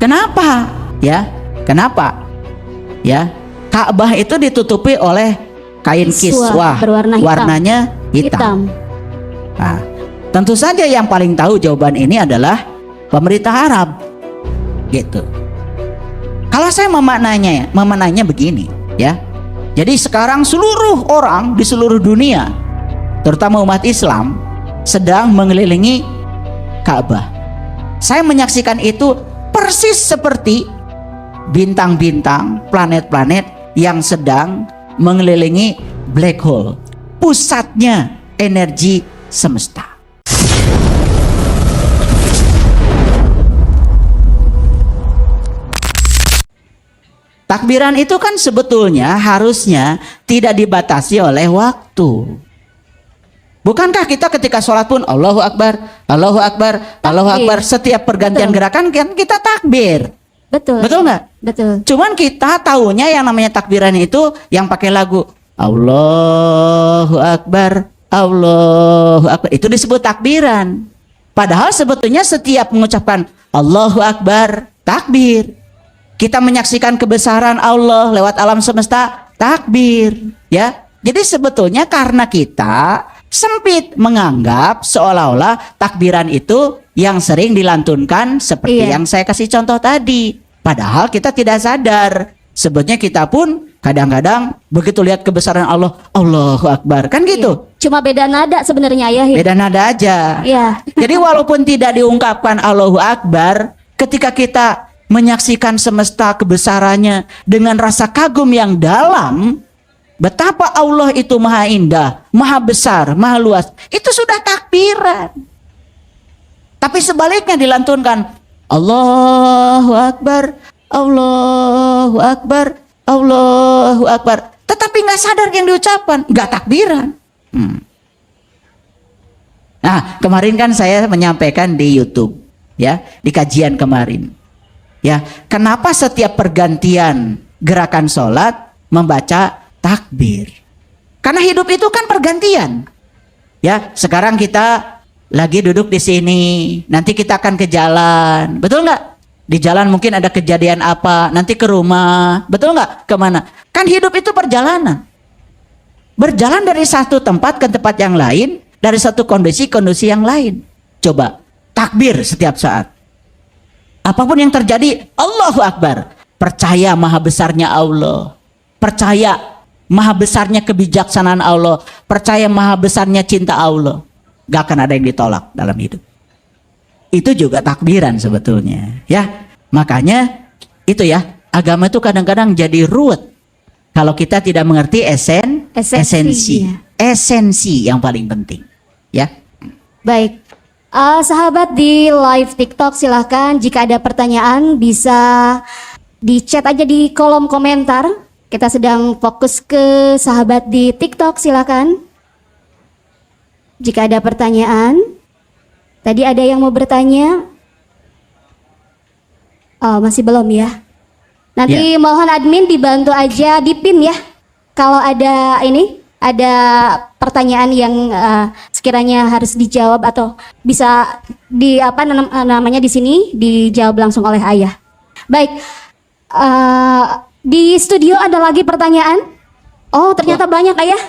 Kenapa? Ya, kenapa? Ya, Ka'bah itu ditutupi oleh kain kiswah berwarna hitam. warnanya hitam. Nah, tentu saja yang paling tahu jawaban ini adalah pemerintah Arab, gitu. Kalau saya memaknainya begini, ya. Jadi sekarang seluruh orang di seluruh dunia, terutama umat Islam, sedang mengelilingi Ka'bah. Saya menyaksikan itu persis seperti bintang-bintang, planet-planet yang sedang mengelilingi black hole, pusatnya energi semesta. Takbiran itu kan sebetulnya harusnya tidak dibatasi oleh waktu. Bukankah kita ketika sholat pun Allahu Akbar, Allahu Akbar, Allahu Akbar, setiap pergantian gerakan kan kita takbir. Betul. Betul nggak? Betul. Cuman kita taunya yang namanya takbiran itu yang pakai lagu Allahu Akbar, Allahu Akbar, itu disebut takbiran. Padahal sebetulnya setiap mengucapkan Allahu Akbar, takbir. Kita menyaksikan kebesaran Allah lewat alam semesta, takbir, ya. Jadi sebetulnya karena kita sempit menganggap seolah-olah takbiran itu yang sering dilantunkan seperti yang saya kasih contoh tadi. Padahal kita tidak sadar. Sebetulnya kita pun kadang-kadang begitu lihat kebesaran Allah, Allahu Akbar, kan gitu. Cuma beda nada sebenarnya ya. Beda nada aja. Iya. Jadi walaupun tidak diungkapkan Allahu Akbar, ketika kita menyaksikan semesta kebesarannya dengan rasa kagum yang dalam, betapa Allah itu maha indah, maha besar, maha luas, itu sudah takbiran. Tapi sebaliknya dilantunkan Allahu Akbar, Allahu Akbar, Allahu Akbar, tetapi nggak sadar yang diucapkan, nggak takbiran. Nah, kemarin kan saya menyampaikan di YouTube, ya, di kajian kemarin. Ya, kenapa setiap pergantian gerakan sholat membaca takbir? Karena hidup itu kan pergantian. Ya, sekarang kita lagi duduk di sini, nanti kita akan ke jalan, betul nggak? Di jalan mungkin ada kejadian apa, nanti ke rumah, betul nggak? Kemana? Kan hidup itu perjalanan. Berjalan dari satu tempat ke tempat yang lain, dari satu kondisi ke kondisi yang lain. Coba takbir setiap saat. Apapun yang terjadi, Allahu Akbar. Percaya maha besarnya Allah. Percaya maha besarnya kebijaksanaan Allah. Percaya maha besarnya cinta Allah. Gak akan ada yang ditolak dalam hidup. Itu juga takbiran sebetulnya. Ya, makanya itu ya, agama itu kadang-kadang jadi ruwet kalau kita tidak mengerti esensi. Esensi yang paling penting. Ya. Baik. Sahabat di live TikTok, silahkan jika ada pertanyaan bisa di chat aja di kolom komentar. Kita sedang fokus ke sahabat di TikTok, silahkan. Jika ada pertanyaan, tadi ada yang mau bertanya? Oh, masih belum ya? Nanti mohon admin dibantu aja di pin ya. Kalau ada ada pertanyaan yang sekiranya harus dijawab atau bisa di namanya di sini dijawab langsung oleh Ayah. Baik, di studio ada lagi pertanyaan? Oh, ternyata banyak Ayah.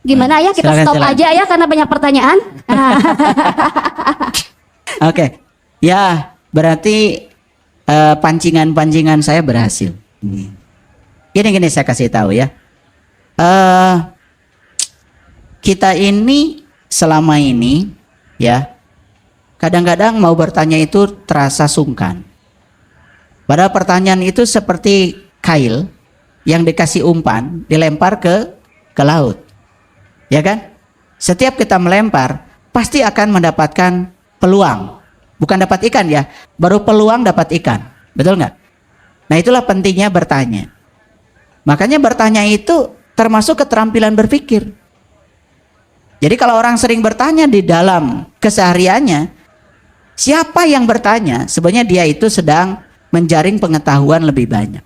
Gimana Ayah? Kita stop aja Ayah karena banyak pertanyaan. Oke, ya berarti pancingan-pancingan saya berhasil. Gini saya kasih tahu ya. Kita ini selama ini ya kadang-kadang mau bertanya itu terasa sungkan. Padahal pertanyaan itu seperti kail yang dikasih umpan dilempar ke laut. Ya kan? Setiap kita melempar pasti akan mendapatkan peluang. Bukan dapat ikan ya, baru peluang dapat ikan. Betul nggak? Nah, itulah pentingnya bertanya. Makanya bertanya itu termasuk keterampilan berpikir. Jadi kalau orang sering bertanya di dalam kesehariannya, siapa yang bertanya, sebenarnya dia itu sedang menjaring pengetahuan lebih banyak.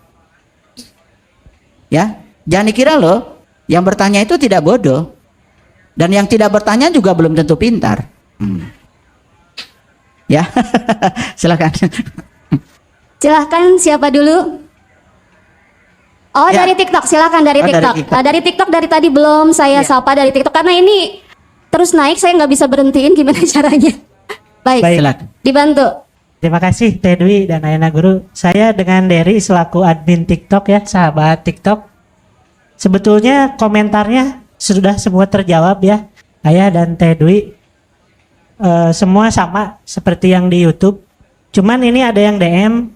Ya, jangan dikira loh, yang bertanya itu tidak bodoh. Dan yang tidak bertanya juga belum tentu pintar. Ya, silakan. Silahkan siapa dulu? Oh, Ya. dari TikTok, silakan dari Oh, dari TikTok. TikTok. Dari TikTok dari tadi belum saya sapa dari TikTok karena ini terus naik, saya nggak bisa berhentiin, gimana caranya? Baik, Baik. Silakan. dibantu. Terima kasih Teh Dwi dan Ayana Guru. Saya dengan Derry selaku admin TikTok ya, sahabat TikTok. Sebetulnya komentarnya sudah semua terjawab ya, Ayah dan Teh Dwi. Semua sama seperti yang di YouTube. Cuman ini ada yang DM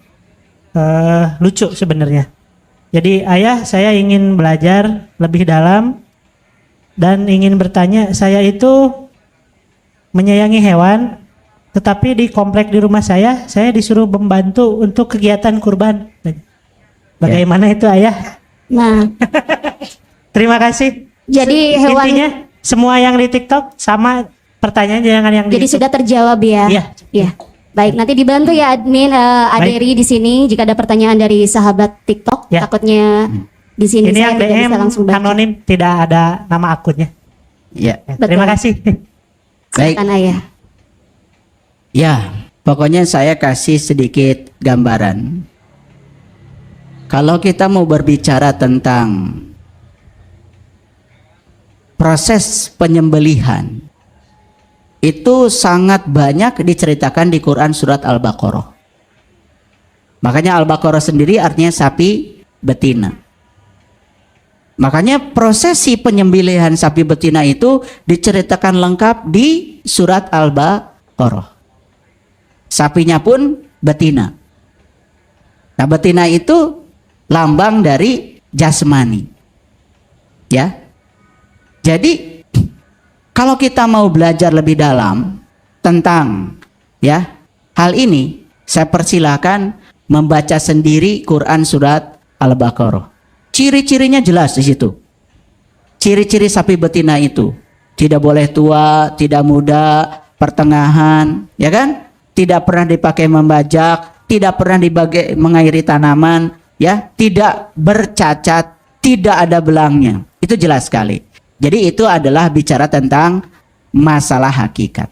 lucu sebenarnya. Jadi Ayah, saya ingin belajar lebih dalam dan ingin bertanya, saya itu menyayangi hewan, tetapi di komplek di rumah saya disuruh membantu untuk kegiatan kurban. Bagaimana itu Ayah? Nah, Terima kasih. jadi hewan Intinya semua yang di TikTok sama pertanyaan jangan yang di jadi sudah terjawab ya. Iya. Iya. Baik, nanti dibantu ya admin Aderi di sini jika ada pertanyaan dari sahabat TikTok. Ya. Takutnya di sini Ini saya yang tidak DM bisa langsung baca. anonim, tidak ada nama akunnya. Ya. Ya, Betul. terima kasih. Baik. Silakan Ayah. Ya, pokoknya saya kasih sedikit gambaran. Kalau kita mau berbicara tentang proses penyembelihan, itu sangat banyak diceritakan di Quran surat Al-Baqarah. Makanya Al-Baqarah sendiri artinya sapi betina. Makanya prosesi penyembelihan sapi betina itu diceritakan lengkap di surat Al-Baqarah. Sapinya pun betina. Nah, betina itu lambang dari jasmani. Ya. Jadi kalau kita mau belajar lebih dalam tentang ya hal ini, saya persilahkan membaca sendiri Quran surat Al-Baqarah. Ciri-cirinya jelas di situ. Ciri-ciri sapi betina itu tidak boleh tua, tidak muda, pertengahan, ya kan? Tidak pernah dipakai membajak, tidak pernah dipakai mengairi tanaman, ya, tidak bercacat, tidak ada belangnya. Itu jelas sekali. Jadi itu adalah bicara tentang masalah hakikat.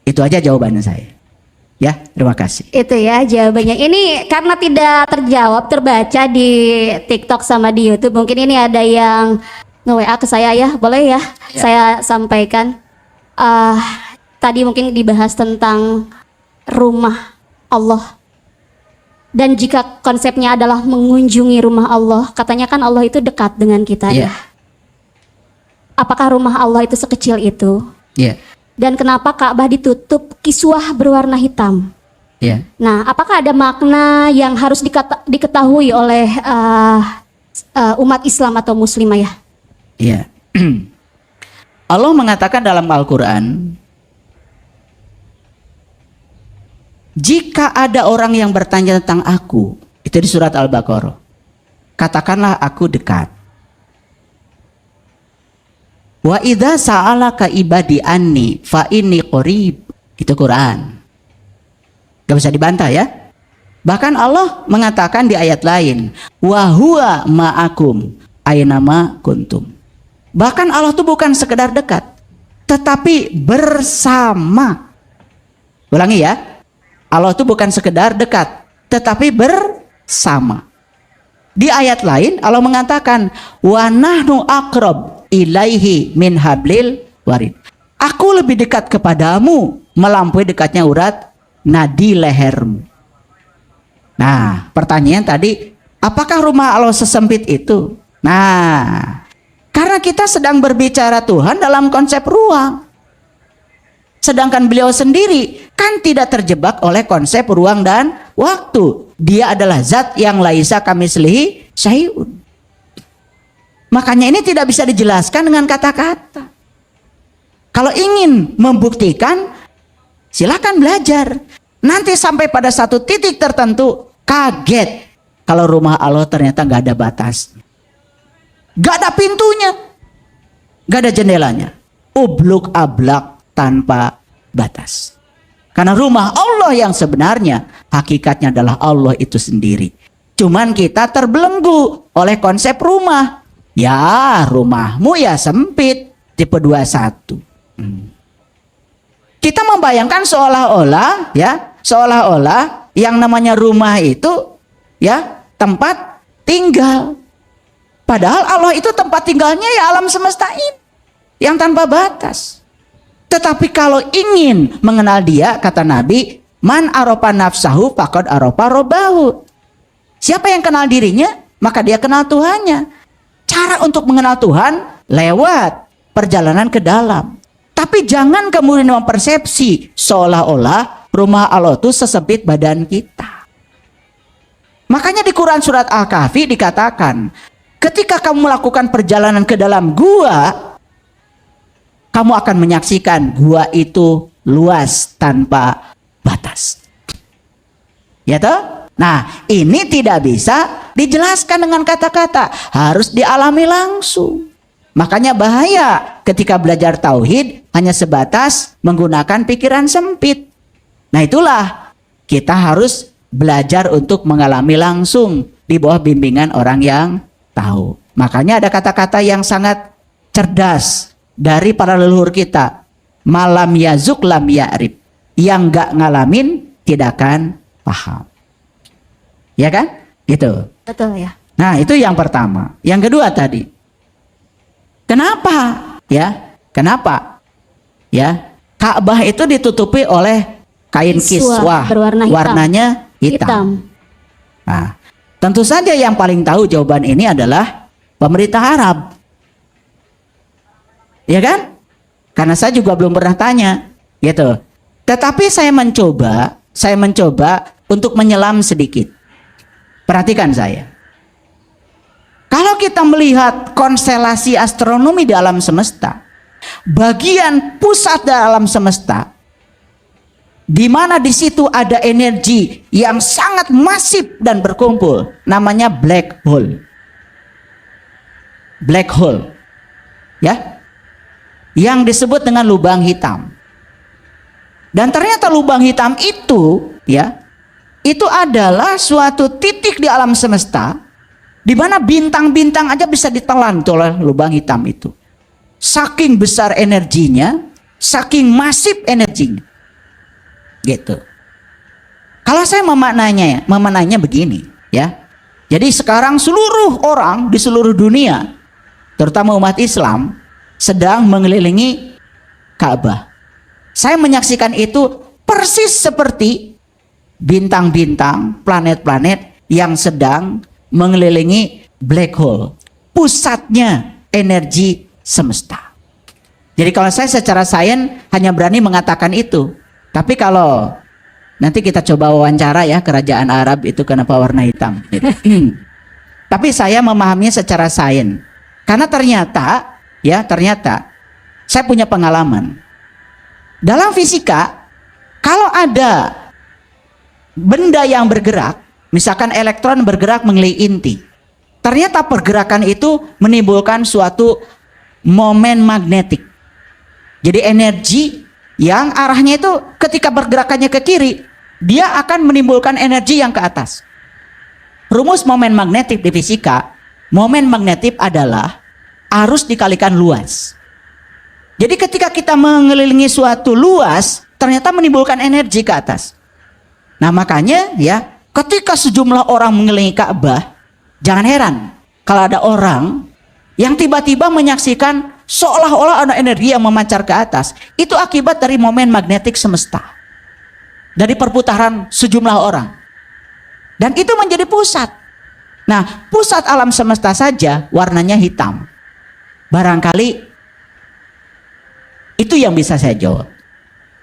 Itu aja jawabannya saya. Ya, terima kasih. Itu ya jawabannya. Ini karena tidak terjawab, terbaca di TikTok sama di YouTube. Mungkin ini ada yang nge-WA ke saya ya, boleh ya? Saya sampaikan. Tadi mungkin dibahas tentang rumah Allah. Dan jika konsepnya adalah mengunjungi rumah Allah, katanya kan Allah itu dekat dengan kita Iya. ya. Apakah rumah Allah itu sekecil itu? Ya, Dan kenapa Ka'bah ditutup kiswah berwarna hitam? ya. Nah, apakah ada makna yang harus diketahui oleh umat Islam atau muslimah ya? Ya. Allah mengatakan dalam Al-Quran, jika ada orang yang bertanya tentang aku, itu di surat Al-Baqarah, katakanlah aku dekat. Wa idza sa'alaka ibadi anni fa inni qarib. Itu Quran. Gak bisa dibantah ya. Bahkan Allah mengatakan di ayat lain, wa huwa ma'akum aynama kuntum. Bahkan Allah itu bukan sekedar dekat, tetapi bersama. Ulangi ya. Allah itu bukan sekedar dekat, tetapi bersama. Di ayat lain Allah mengatakan, wa nahnu aqrab ilaihi min hablil warid. Aku lebih dekat kepadamu melampaui dekatnya urat nadi lehermu. Nah, pertanyaan tadi, apakah rumah Allah sesempit itu? Nah, karena kita sedang berbicara Tuhan dalam konsep ruang. Sedangkan beliau sendiri kan tidak terjebak oleh konsep ruang dan waktu. Dia adalah zat yang laisa kamislihi syai'un. Makanya ini tidak bisa dijelaskan dengan kata-kata. Kalau ingin membuktikan, silakan belajar. Nanti sampai pada satu titik tertentu, kaget kalau rumah Allah ternyata nggak ada batas, nggak ada pintunya, nggak ada jendelanya, ubluk ablak tanpa batas. Karena rumah Allah yang sebenarnya hakikatnya adalah Allah itu sendiri. Cuman kita terbelenggu oleh konsep rumah. Ya, rumahmu ya sempit, tipe 21. Kita membayangkan seolah-olah ya, seolah-olah yang namanya rumah itu ya tempat tinggal. Padahal Allah itu tempat tinggalnya ya alam semesta ini yang tanpa batas. Tetapi kalau ingin mengenal dia, kata Nabi, man aropa nafsahu faqad aropa robbahu. Siapa yang kenal dirinya, maka dia kenal Tuhannya. Cara untuk mengenal Tuhan lewat perjalanan ke dalam. Tapi jangan kemudian mempersepsi seolah-olah rumah Allah itu sesempit badan kita. Makanya di Quran surat Al-Kahfi dikatakan, ketika kamu melakukan perjalanan ke dalam gua, kamu akan menyaksikan gua itu luas tanpa batas. Ya toh? Nah, ini tidak bisa dijelaskan dengan kata-kata, harus dialami langsung. Makanya bahaya ketika belajar tauhid hanya sebatas menggunakan pikiran sempit. Nah, itulah kita harus belajar untuk mengalami langsung di bawah bimbingan orang yang tahu. Makanya ada kata-kata yang sangat cerdas dari para leluhur kita. Malam yazuk lam ya'rif. Yang gak ngalamin tidak akan paham. Ya kan? Gitu. Betul ya. Nah, itu yang pertama. Yang kedua tadi. Kenapa? Ya, kenapa? Ya, Ka'bah itu ditutupi oleh kain kiswah berwarna hitam. Warnanya hitam. Nah, tentu saja yang paling tahu jawaban ini adalah pemerintah Arab. Ya kan? Karena saya juga belum pernah tanya, gitu. Tetapi saya mencoba untuk menyelam sedikit. Perhatikan saya. Kalau kita melihat konstelasi astronomi di alam semesta, bagian pusat dari alam semesta, di mana di situ ada energi yang sangat masif dan berkumpul, namanya black hole. Black hole. Ya. Yang disebut dengan lubang hitam. Dan ternyata lubang hitam itu, ya, itu adalah suatu titik di alam semesta di mana bintang-bintang aja bisa ditelan oleh lubang hitam itu. Saking besar energinya, saking masif energinya. Gitu. Kalau saya memaknainya begini, ya. Jadi sekarang seluruh orang di seluruh dunia, terutama umat Islam, sedang mengelilingi Ka'bah. Saya menyaksikan itu persis seperti bintang-bintang, planet-planet yang sedang mengelilingi black hole, pusatnya energi semesta. Jadi kalau saya secara sains hanya berani mengatakan itu. Tapi kalau nanti kita coba wawancara ya, kerajaan Arab itu kenapa warna hitam gitu. Tapi saya memahaminya secara sains. Karena ternyata saya punya pengalaman. Dalam fisika, kalau ada benda yang bergerak, misalkan elektron bergerak mengelilingi inti, ternyata pergerakan itu menimbulkan suatu momen magnetik. Jadi energi yang arahnya itu ketika pergerakannya ke kiri, dia akan menimbulkan energi yang ke atas. Rumus momen magnetik di fisika, momen magnetik adalah arus dikalikan luas. Jadi ketika kita mengelilingi suatu luas, ternyata menimbulkan energi ke atas. Nah makanya ya, ketika sejumlah orang mengelilingi Ka'bah, jangan heran kalau ada orang yang tiba-tiba menyaksikan seolah-olah ada energi yang memancar ke atas. Itu akibat dari momen magnetik semesta, dari perputaran sejumlah orang. Dan itu menjadi pusat. Nah, pusat alam semesta saja warnanya hitam. Barangkali itu yang bisa saya jawab.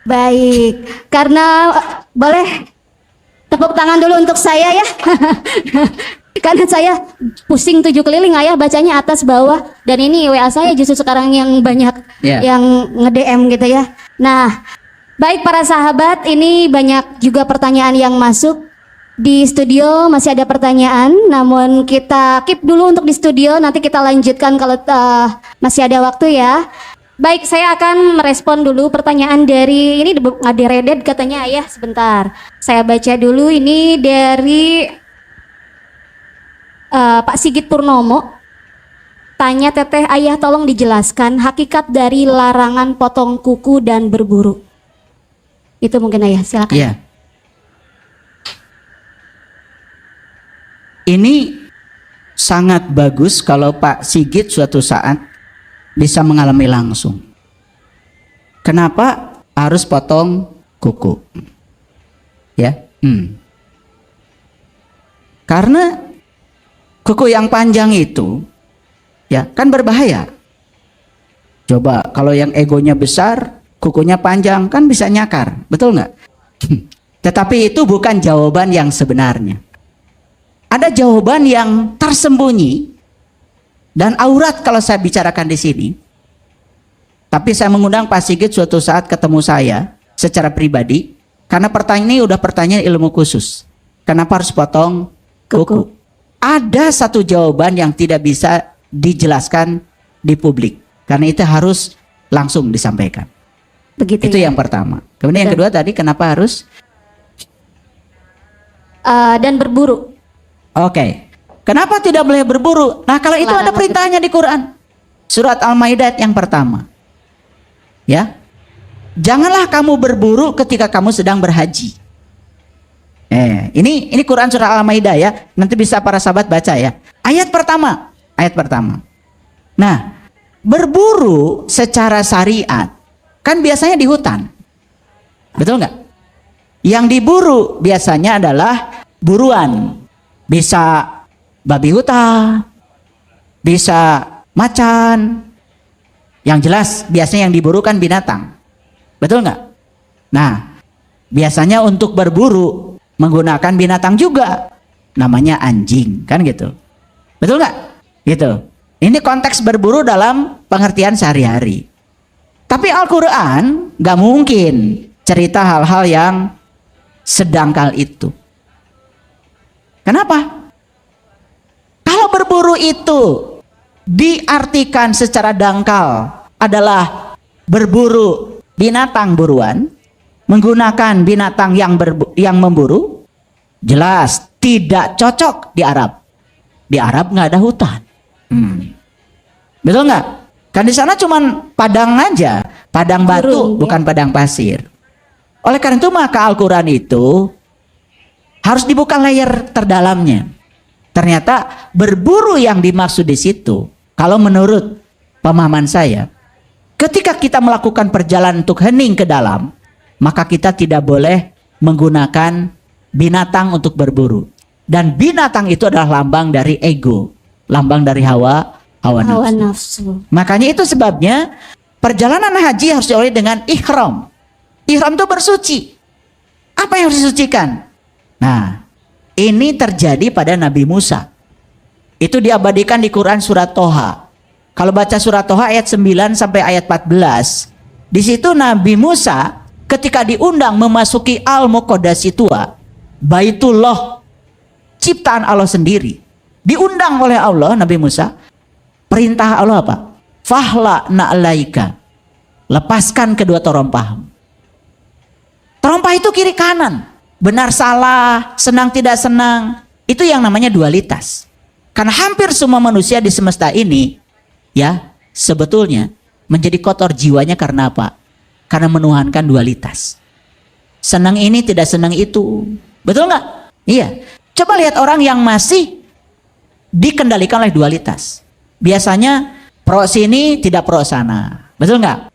Baik, karena boleh tepuk tangan dulu untuk saya ya. Karena saya pusing 7 keliling ayah bacanya atas bawah, dan ini WA saya justru sekarang yang banyak yang nge-DM gitu ya. Nah, baik para sahabat, ini banyak juga pertanyaan yang masuk. Di studio masih ada pertanyaan, namun kita keep dulu untuk di studio, nanti kita lanjutkan kalau masih ada waktu ya. Baik, saya akan merespon dulu pertanyaan dari ini ada Redet katanya ayah, sebentar. Saya baca dulu ini dari Pak Sigit Purnomo. Tanya Teteh, ayah tolong dijelaskan hakikat dari larangan potong kuku dan berburu. Itu mungkin ayah, silakan. Iya. ini sangat bagus kalau Pak Sigit suatu saat bisa mengalami langsung. Kenapa harus potong kuku? Ya, karena kuku yang panjang itu, ya kan berbahaya. Coba kalau yang egonya besar, kukunya panjang kan bisa nyakar, betul nggak? Tetapi itu bukan jawaban yang sebenarnya. Ada jawaban yang tersembunyi dan aurat kalau saya bicarakan di sini. Tapi saya mengundang Pak Sigit suatu saat ketemu saya secara pribadi karena pertanyaan ini udah pertanyaan ilmu khusus. Kenapa harus potong kuku? Ada satu jawaban yang tidak bisa dijelaskan di publik karena itu harus langsung disampaikan. Begitu. Itu yang pertama. Kemudian yang kedua tadi kenapa harus dan berburu. Oke. Kenapa tidak boleh berburu? Nah, kalau itu ada perintahnya di Quran. Surat Al-Maidah yang pertama. Ya. Janganlah kamu berburu ketika kamu sedang berhaji. Ini Quran surah Al-Maidah ya. Nanti bisa para sahabat baca ya. Ayat pertama. Nah, berburu secara syariat kan biasanya di hutan. Betul nggak? Yang diburu biasanya adalah buruan. Bisa babi hutan, bisa macan. Yang jelas biasanya yang diburu kan binatang. Betul nggak? Nah, biasanya untuk berburu menggunakan binatang juga. Namanya anjing, kan gitu. Betul nggak? Gitu. Ini konteks berburu dalam pengertian sehari-hari. Tapi Al-Quran nggak mungkin cerita hal-hal yang sedangkal itu. Kenapa? Kalau berburu itu diartikan secara dangkal adalah berburu binatang buruan, menggunakan binatang yang memburu, jelas tidak cocok di Arab. Di Arab nggak ada hutan. Betul nggak? Kan di sana cuman padang aja, padang batu, bukan padang pasir. Oleh karena itu maka Al-Quran itu harus dibuka layer terdalamnya. Ternyata berburu yang dimaksud di situ, kalau menurut pemahaman saya, ketika kita melakukan perjalanan untuk hening ke dalam, maka kita tidak boleh menggunakan binatang untuk berburu. Dan binatang itu adalah lambang dari ego, lambang dari hawa nafsu. Makanya itu sebabnya perjalanan haji harus diawali dengan ihram. Ihram itu bersuci. Apa yang harus disucikan? Nah, ini terjadi pada Nabi Musa. Itu diabadikan di Quran surat Toha. Kalau baca surat Toha ayat 9 sampai ayat 14, di situ Nabi Musa ketika diundang memasuki Al-Muqaddasi Tua, Baitullah, ciptaan Allah sendiri, diundang oleh Allah Nabi Musa. Perintah Allah apa? Fahla na'laika, lepaskan kedua terompahmu. Terompah itu kiri kanan, benar salah, senang tidak senang, itu yang namanya dualitas. Karena hampir semua manusia di semesta ini, ya, sebetulnya menjadi kotor jiwanya karena apa? Karena menuhankan dualitas. Senang ini tidak senang itu, betul nggak? Iya. Coba lihat orang yang masih dikendalikan oleh dualitas. Biasanya pro sini tidak pro sana, betul nggak?